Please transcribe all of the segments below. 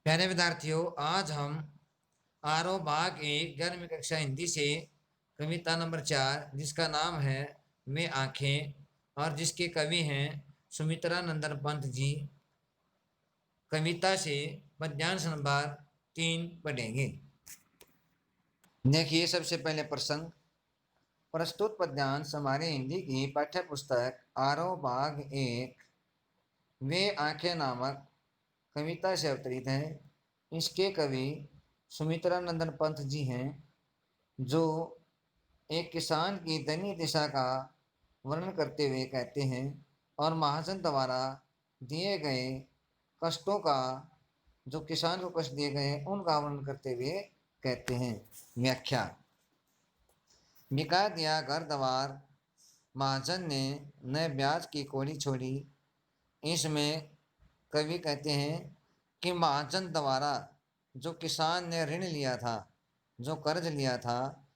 प्यारे विद्यार्थियों, आज हम आरोह भाग एक गर्म कक्षा हिंदी से कविता नंबर 4 जिसका नाम है मैं आंखें और जिसके कवि हैं सुमित्रा नंदन पंत जी, कविता से पद्यांश नंबर 3 पढ़ेंगे। देखिए, सबसे पहले प्रसंग। प्रस्तुत पद्यांश हमारे हिंदी की पाठ्य पुस्तक आरोह भाग एक वे आंखें नामक कविता से अवतरित है। इसके कवि सुमित्रा नंदन पंत जी हैं, जो एक किसान की दयनीय दशा का वर्णन करते हुए कहते हैं और महाजन द्वारा दिए गए कष्टों का, जो किसान को कष्ट दिए गए उनका वर्णन करते हुए कहते हैं। व्याख्या। बिका दिया घर द्वार, महाजन ने न ब्याज की कौड़ी छोड़ी। इसमें कवि कहते हैं कि महाजन द्वारा जो किसान ने ऋण लिया था, जो कर्ज लिया था,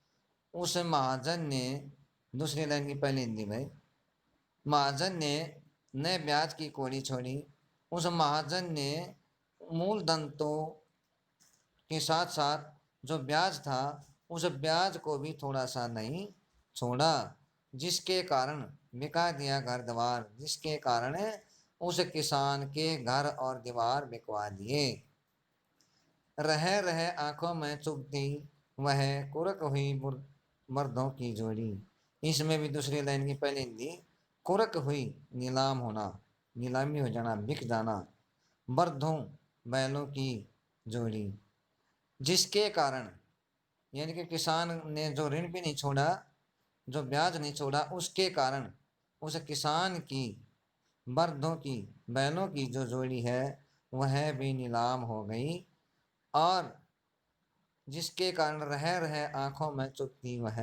उस महाजन ने, दूसरी लाइन की पहली हिंदी में, महाजन ने न ब्याज की कौड़ी छोड़ी। उस महाजन ने मूलधन तो के साथ साथ जो ब्याज था उस ब्याज को भी थोड़ा सा नहीं छोड़ा, जिसके कारण बिका दिया घर द्वार, जिसके कारण उस किसान के घर और दीवार बिकवा दिए। रह रहे आंखों में चुभती वह कुरक हुई मर्दों की जोड़ी। इसमें भी दूसरी लाइन की पहली हिंदी, कुरक हुई नीलाम होना, नीलामी हो जाना, बिक जाना, मर्दों बैलों की जोड़ी, जिसके कारण, यानी कि किसान ने जो ऋण भी नहीं छोड़ा, जो ब्याज नहीं छोड़ा, उसके कारण उस किसान की मर्दों की, बैलों की जो जोड़ी है वह भी नीलाम हो गई, और जिसके कारण रह रहे आंखों में चुभती वह,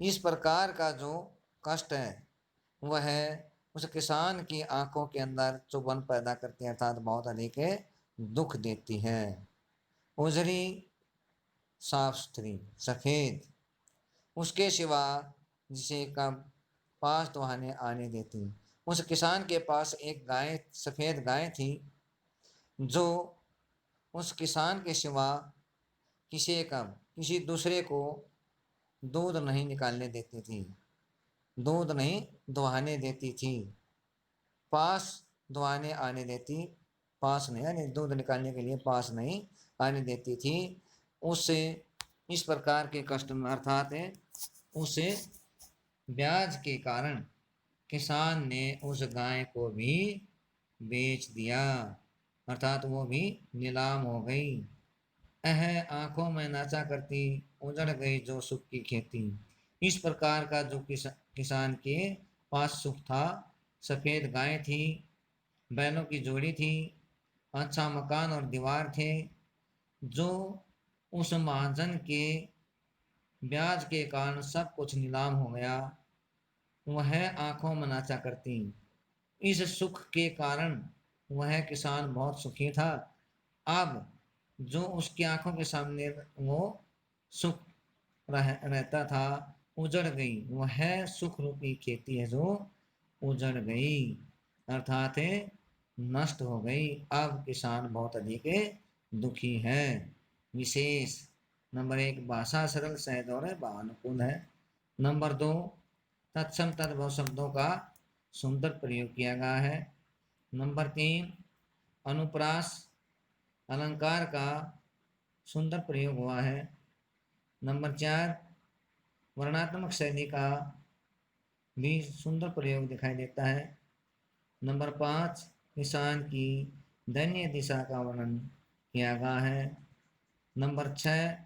इस प्रकार का जो कष्ट है वह उस किसान की आंखों के अंदर चुभन पैदा करती है, अर्थात बहुत अधिक दुख देती है। उजरी साफ सुथरी सफेद, उसके सिवा जिसे कब पास दुहाने आने देती। उस किसान के पास एक गाय, सफेद गाय थी, जो उस किसान के सिवा किसी दूसरे को दूध नहीं निकालने देती थी, दूध नहीं दुहाने देती थी, पास दुहाने आने देती, पास नहीं, यानी दूध निकालने के लिए पास नहीं आने देती थी। उससे इस प्रकार के कष्ट में, अर्थात उसे ब्याज के कारण किसान ने उस गाय को भी बेच दिया, अर्थात वो भी नीलाम हो गई। आंखों में नाचा करती, उजड़ गई जो सुख की खेती। इस प्रकार का जो किसान के पास सुख था, सफेद गाय थी, बैलों की जोड़ी थी, अच्छा मकान और दीवार थे, जो उस महाजन के ब्याज के कारण सब कुछ नीलाम हो गया, वह आंखों में नाचा करती। इस सुख के कारण वह किसान बहुत सुखी था। अब जो उसकी आंखों के सामने वो सुख रहता था उजड़ गई, वह सुख रूपी खेती है जो उजड़ गई, अर्थात नष्ट हो गई। अब किसान बहुत अधिक दुखी है। विशेष। नंबर 1 भाषा सरल सहज और भावानुकूल है। नंबर 2 तत्सम तद्भव शब्दों का सुंदर प्रयोग किया गया है। नंबर 3 अनुप्रास अलंकार का सुंदर प्रयोग हुआ है। नंबर 4 वर्णात्मक शैली का भी सुंदर प्रयोग दिखाई देता है। नंबर 5 किसान की दयनीय दिशा का वर्णन किया गया है। नंबर 6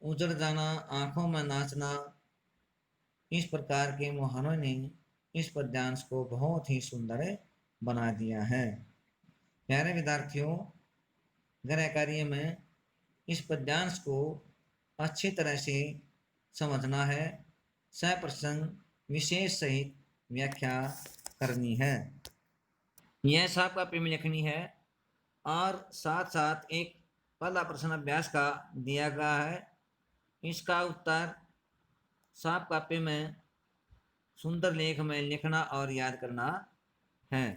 उजड़ जाना, आंखों में नाचना। इस प्रकार के मुहावरों ने इस पद्यांश को बहुत ही सुंदर बना दिया है। प्यारे विद्यार्थियों, गृह कार्य में इस पद्यांश को अच्छी तरह से समझना है, सप्रसंग विशेष सहित व्याख्या करनी है। यह साफ कॉपी में लिखनी है और साथ साथ एक पहला प्रश्न अभ्यास का दिया गया है, इसका उत्तर साफ कॉपी में सुंदर लेख में लिखना और याद करना है।